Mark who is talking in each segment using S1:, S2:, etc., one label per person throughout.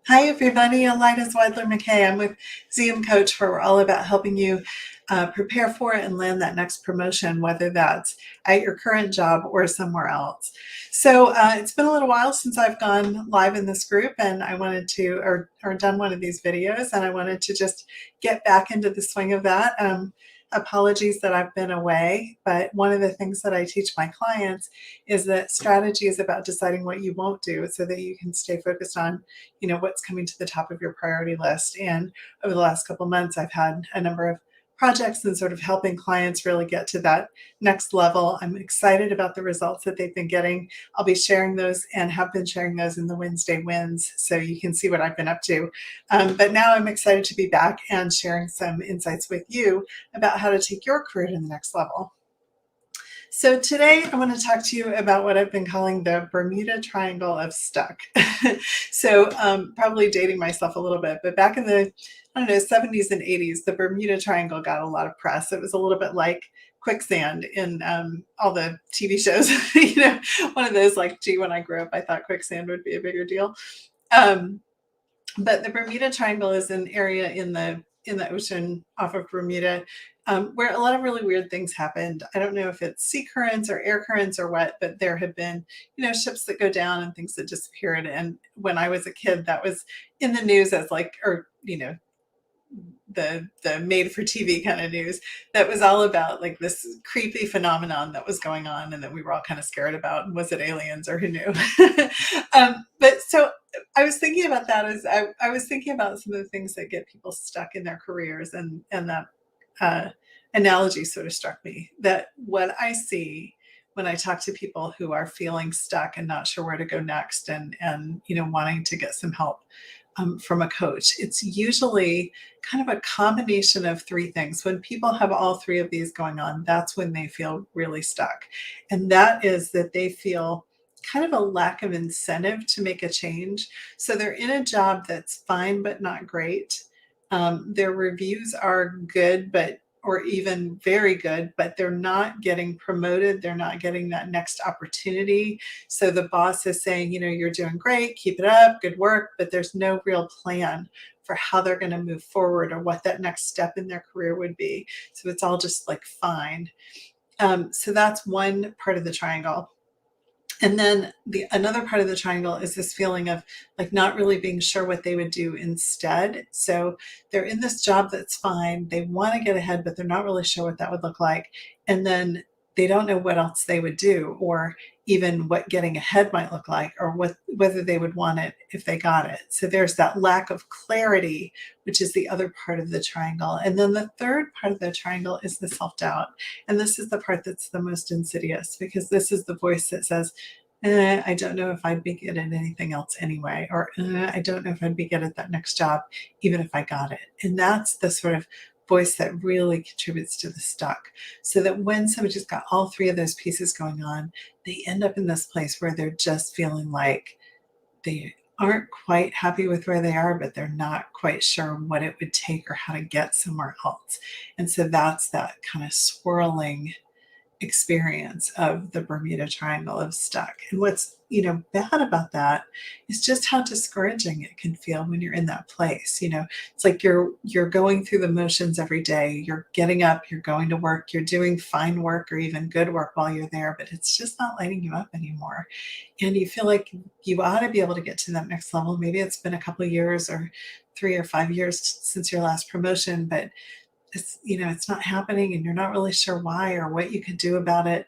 S1: Hi, everybody. Elida Zweidler-McKay. I'm with ZM Coach, where we're all about helping you prepare for it and land that next promotion, whether that's at your current job or somewhere else. So it's been a little while since I've gone live in this group, and I wanted to, or done one of these videos, and I wanted to just get back into the swing of that. Apologies that I've been away, but one of the things that I teach my clients is that strategy is about deciding what you won't do so that you can stay focused on what's coming to the top of your priority list. And over the last couple of months, I've had a number of projects and sort of helping clients really get to that next level. I'm excited about the results that they've been getting. I'll be sharing those and have been sharing those in the Wednesday wins, so you can see what I've been up to. But now I'm excited to be back and sharing some insights with you about how to take your career to the next level. So today I want to talk to you about what I've been calling the Bermuda Triangle of Stuck. So probably dating myself a little bit, but back in the, I don't know, 70s and 80s, the Bermuda Triangle got a lot of press. It was a little bit like quicksand in all the TV shows. One of those like, gee, when I grew up, I thought quicksand would be a bigger deal. Um, but the Bermuda Triangle is an area in the ocean off of Bermuda, where a lot of really weird things happened. I don't know if it's sea currents or air currents or what, but there have been, ships that go down and things that disappeared. And when I was a kid, that was in the news as like, or the made for TV kind of news that was all about like this creepy phenomenon that was going on and that we were all kind of scared about. And was it aliens or who knew? But so I was thinking about that as I was thinking about some of the things that get people stuck in their careers, and that uh, analogy sort of struck me that what I see when I talk to people who are feeling stuck and not sure where to go next, and wanting to get some help from a coach, it's usually kind of a combination of three things. When people have all three of these going on, that's when they feel really stuck. And that is that they feel kind of a lack of incentive to make a change. So they're in a job that's fine, but not great. Their reviews are good, but or even very good, but they're not getting promoted. They're not getting that next opportunity. So the boss is saying, you're doing great, keep it up, good work, but there's no real plan for how they're going to move forward or what that next step in their career would be. So it's all just like fine. So that's one part of the triangle. And then another part of the triangle is this feeling of like not really being sure what they would do instead. So they're in this job that's fine. They want to get ahead, but they're not really sure what that would look like. And then they don't know what else they would do, or even what getting ahead might look like, or whether they would want it if they got it. So there's that lack of clarity, which is the other part of the triangle. And then the third part of the triangle is the self-doubt. And this is the part that's the most insidious, because this is the voice that says, I don't know if I'd be good at anything else anyway, or I don't know if I'd be good at that next job, even if I got it. And that's the sort of voice that really contributes to the stuck. So that when somebody's got all three of those pieces going on, they end up in this place where they're just feeling like they aren't quite happy with where they are, but they're not quite sure what it would take or how to get somewhere else. And so that's that kind of swirling experience of the Bermuda Triangle of Stuck. And what's, bad about that is just how discouraging it can feel when you're in that place. It's like you're going through the motions every day. You're getting up, you're going to work, you're doing fine work or even good work while you're there, but it's just not lighting you up anymore. And you feel like you ought to be able to get to that next level. Maybe it's been a couple of years or 3 or 5 years since your last promotion, but it's not happening and you're not really sure why or what you could do about it.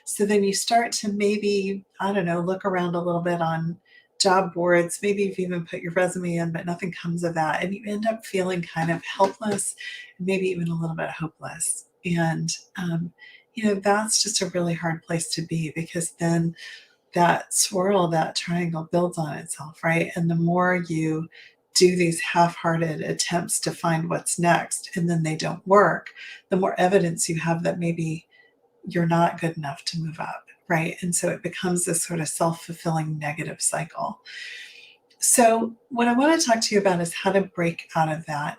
S1: So then you start to maybe, I don't know, look around a little bit on job boards. Maybe you've even put your resume in, but nothing comes of that. And you end up feeling kind of helpless, maybe even a little bit hopeless. And, that's just a really hard place to be, because then that swirl, that triangle builds on itself, right? And the more you do these half-hearted attempts to find what's next and then they don't work, the more evidence you have that maybe you're not good enough to move up, right? And so it becomes this sort of self-fulfilling negative cycle. So what I want to talk to you about is how to break out of that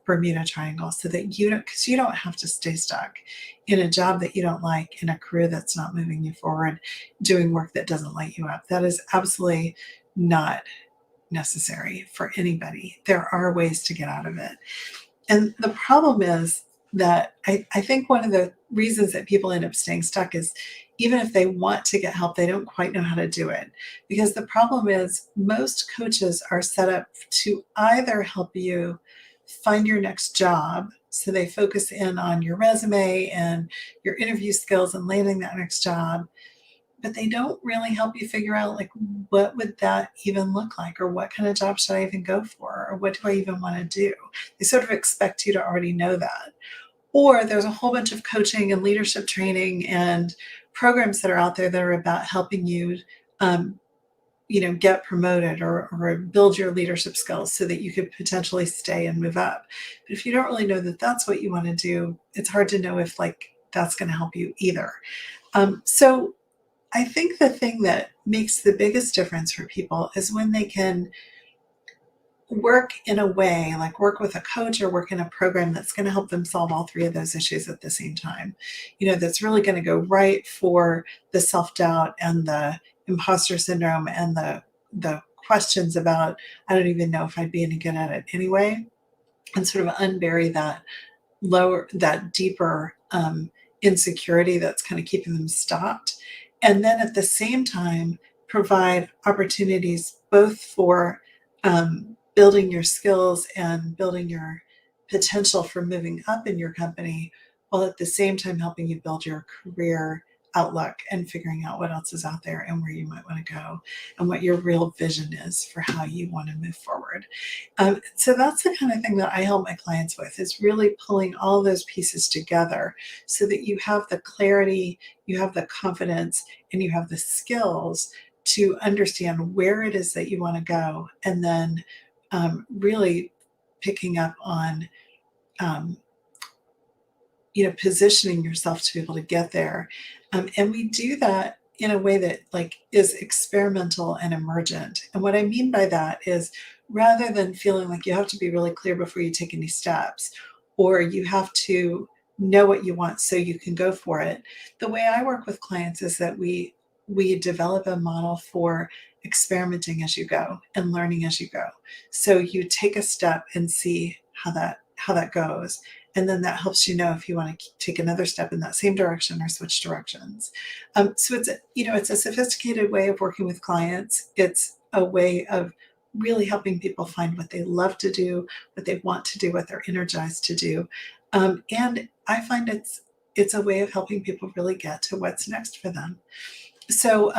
S1: Bermuda Triangle, so that because you don't have to stay stuck in a job that you don't like, in a career that's not moving you forward, doing work that doesn't light you up. That is absolutely not necessary for anybody. There are ways to get out of it. And the problem is that I think one of the reasons that people end up staying stuck is even if they want to get help, they don't quite know how to do it. Because the problem is most coaches are set up to either help you find your next job. So they focus in on your resume and your interview skills and landing that next job, but they don't really help you figure out like what would that even look like, or what kind of job should I even go for, or what do I even want to do. They sort of expect you to already know that. Or there's a whole bunch of coaching and leadership training and programs that are out there that are about helping you um, get promoted, or build your leadership skills so that you could potentially stay and move up. But if you don't really know that that's what you want to do, it's hard to know if like that's going to help you either. So I think the thing that makes the biggest difference for people is when they can work in a way, like work with a coach or work in a program that's going to help them solve all three of those issues at the same time. That's really going to go right for the self-doubt and the imposter syndrome and the questions about, I don't even know if I'd be any good at it anyway, and sort of unbury that deeper insecurity that's kind of keeping them stopped. And then at the same time, provide opportunities both for building your skills and building your potential for moving up in your company, while at the same time helping you build your career outlook and figuring out what else is out there and where you might want to go and what your real vision is for how you want to move forward. So that's the kind of thing that I help my clients with, is really pulling all those pieces together so that you have the clarity, you have the confidence, and you have the skills to understand where it is that you want to go, and then really picking up on um, positioning yourself to be able to get there. And we do that in a way that like is experimental and emergent. And what I mean by that is, rather than feeling like you have to be really clear before you take any steps, or you have to know what you want so you can go for it, the way I work with clients is that we develop a model for experimenting as you go and learning as you go. So you take a step and see how that goes, and then that helps you know if you want to take another step in that same direction or switch directions. So it's a sophisticated way of working with clients. It's a way of really helping people find what they love to do, what they want to do, what they're energized to do. And I find it's a way of helping people really get to what's next for them. So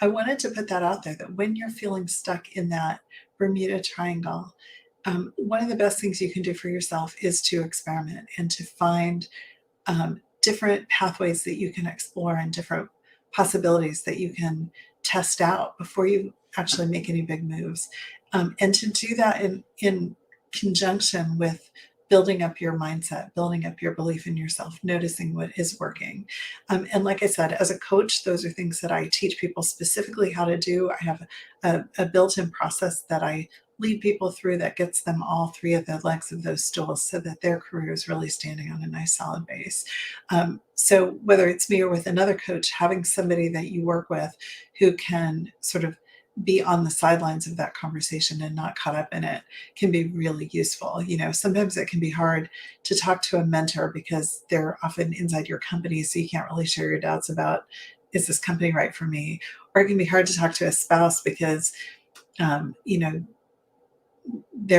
S1: I wanted to put that out there, that when you're feeling stuck in that Bermuda Triangle, one of the best things you can do for yourself is to experiment and to find different pathways that you can explore and different possibilities that you can test out before you actually make any big moves. And to do that in conjunction with building up your mindset, building up your belief in yourself, noticing what is working. And like I said, as a coach, those are things that I teach people specifically how to do. I have a built-in process that I lead people through that gets them all three of the legs of those stools so that their career is really standing on a nice solid base. So whether it's me or with another coach, having somebody that you work with who can sort of be on the sidelines of that conversation and not caught up in it can be really useful. Sometimes it can be hard to talk to a mentor because they're often inside your company, so you can't really share your doubts about, is this company right for me? Or it can be hard to talk to a spouse because they're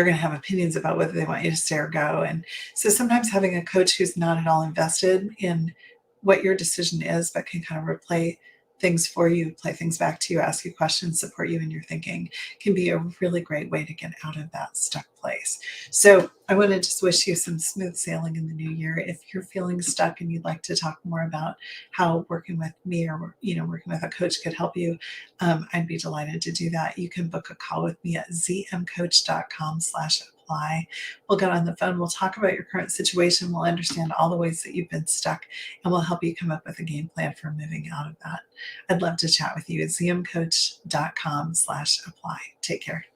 S1: going to have opinions about whether they want you to stay or go. And so sometimes having a coach who's not at all invested in what your decision is, but can kind of replay things for you, play things back to you, ask you questions, support you in your thinking, can be a really great way to get out of that stuck place. So I want to just wish you some smooth sailing in the new year. If you're feeling stuck and you'd like to talk more about how working with me or working with a coach could help you, I'd be delighted to do that. You can book a call with me at zmcoach.com/apply. We'll get on the phone. We'll talk about your current situation. We'll understand all the ways that you've been stuck, and we'll help you come up with a game plan for moving out of that. I'd love to chat with you at zmcoach.com/apply. Take care.